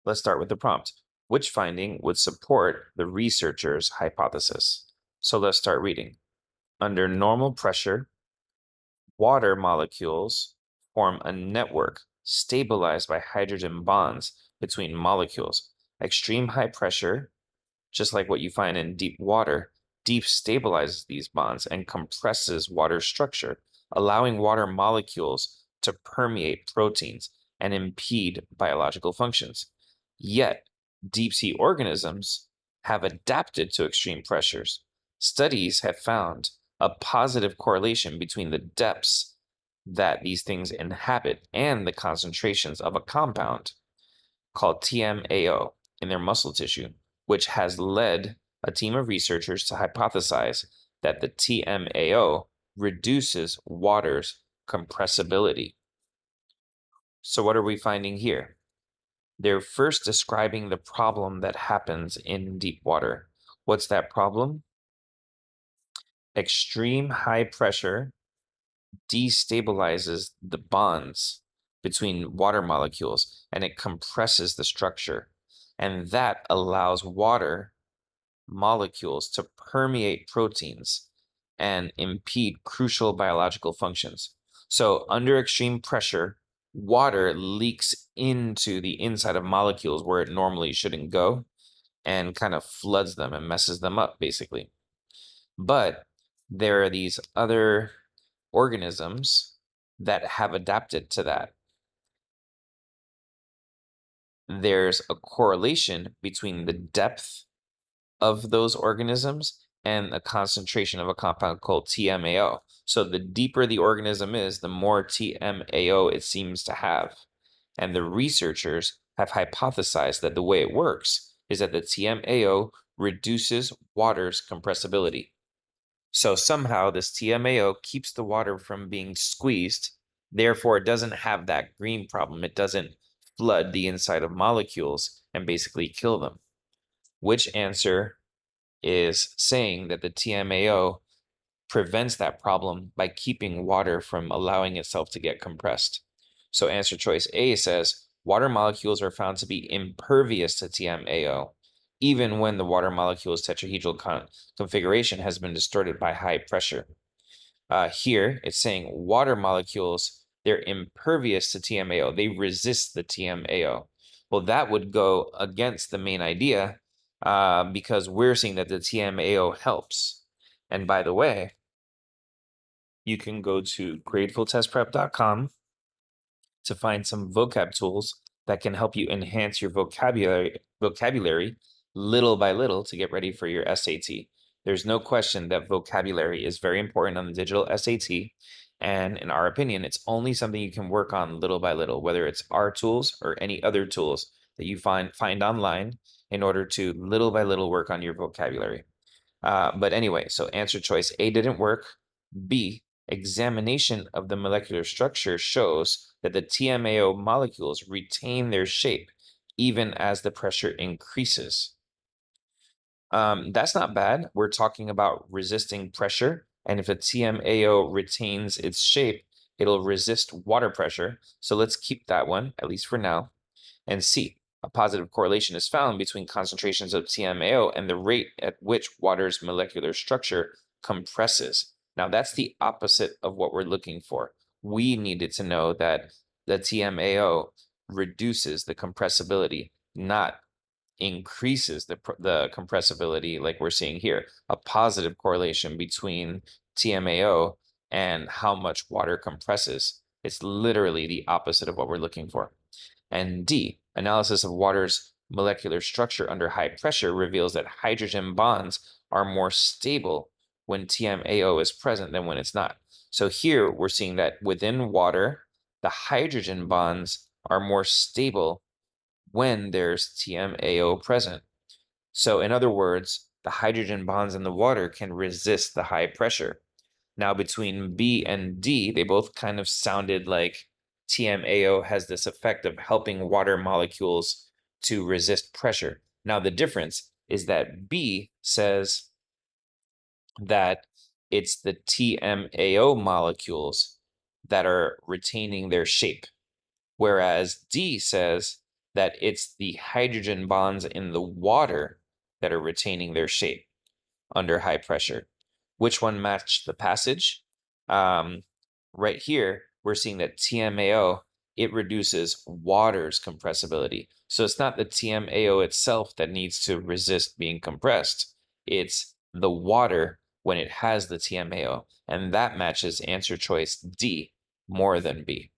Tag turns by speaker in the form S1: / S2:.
S1: Let's start with the prompt. Which finding would support the researcher's hypothesis? So let's start reading. Under normal pressure, water molecules form a network stabilized by hydrogen bonds between molecules. Extreme high pressure, just like what you find in deep water, destabilizes these bonds and compresses water structure, allowing water molecules to permeate proteins and impede biological functions. Yet, deep sea organisms have adapted to extreme pressures. Studies have found a positive correlation between the depths that these things inhabit and the concentrations of a compound called TMAO in their muscle tissue, which has led a team of researchers to hypothesize that the TMAO reduces water's compressibility. So, what are we finding here? They're first describing the problem that happens in deep water. What's that problem? Extreme high pressure destabilizes the bonds between water molecules and it compresses the structure. And that allows water molecules to permeate proteins and impede crucial biological functions. So, under extreme pressure, water leaks into the inside of molecules where it normally shouldn't go and kind of floods them and messes them up, basically. But there are these other organisms that have adapted to that. There's a correlation between the depth of those organisms and a concentration of a compound called TMAO. So the deeper the organism is, the more TMAO it seems to have. And the researchers have hypothesized that the way it works is that the TMAO reduces water's compressibility. So somehow this TMAO keeps the water from being squeezed. Therefore, it doesn't have that green problem. It doesn't flood the inside of molecules and basically kill them. Which answer is saying that the TMAO prevents that problem by keeping water from allowing itself to get compressed? So answer choice A says water molecules are found to be impervious to TMAO, even when the water molecule's tetrahedral configuration has been distorted by high pressure. Here, it's saying water molecules, they're impervious to TMAO. They resist the TMAO. Well, that would go against the main idea because we're seeing that the TMAO helps. And by the way, you can go to gratefultestprep.com to find some vocab tools that can help you enhance your vocabulary little by little to get ready for your SAT. There's no question that vocabulary is very important on the digital SAT. And in our opinion, it's only something you can work on little by little, whether it's our tools or any other tools that you find online in order to little by little work on your vocabulary. But anyway, so answer choice A didn't work. B, examination of the molecular structure shows that the TMAO molecules retain their shape even as the pressure increases. That's not bad. We're talking about resisting pressure. And if a TMAO retains its shape, it'll resist water pressure. So let's keep that one, at least for now. And C, a positive correlation is found between concentrations of TMAO and the rate at which water's molecular structure compresses. Now, that's the opposite of what we're looking for. We needed to know that the TMAO reduces the compressibility, not increases the compressibility like we're seeing here. A positive correlation between TMAO and how much water compresses. It's literally the opposite of what we're looking for. And D, analysis of water's molecular structure under high pressure reveals that hydrogen bonds are more stable when TMAO is present than when it's not. So here we're seeing that within water, the hydrogen bonds are more stable when there's TMAO present. So in other words, the hydrogen bonds in the water can resist the high pressure. Now between B and D, they both kind of sounded like TMAO has this effect of helping water molecules to resist pressure. Now the difference is that B says that it's the TMAO molecules that are retaining their shape, whereas D says that it's the hydrogen bonds in the water that are retaining their shape under high pressure. Which one matched the passage? Right here, we're seeing that TMAO, it reduces water's compressibility. So it's not the TMAO itself that needs to resist being compressed. It's the water when it has the TMAO. And that matches answer choice D more than B.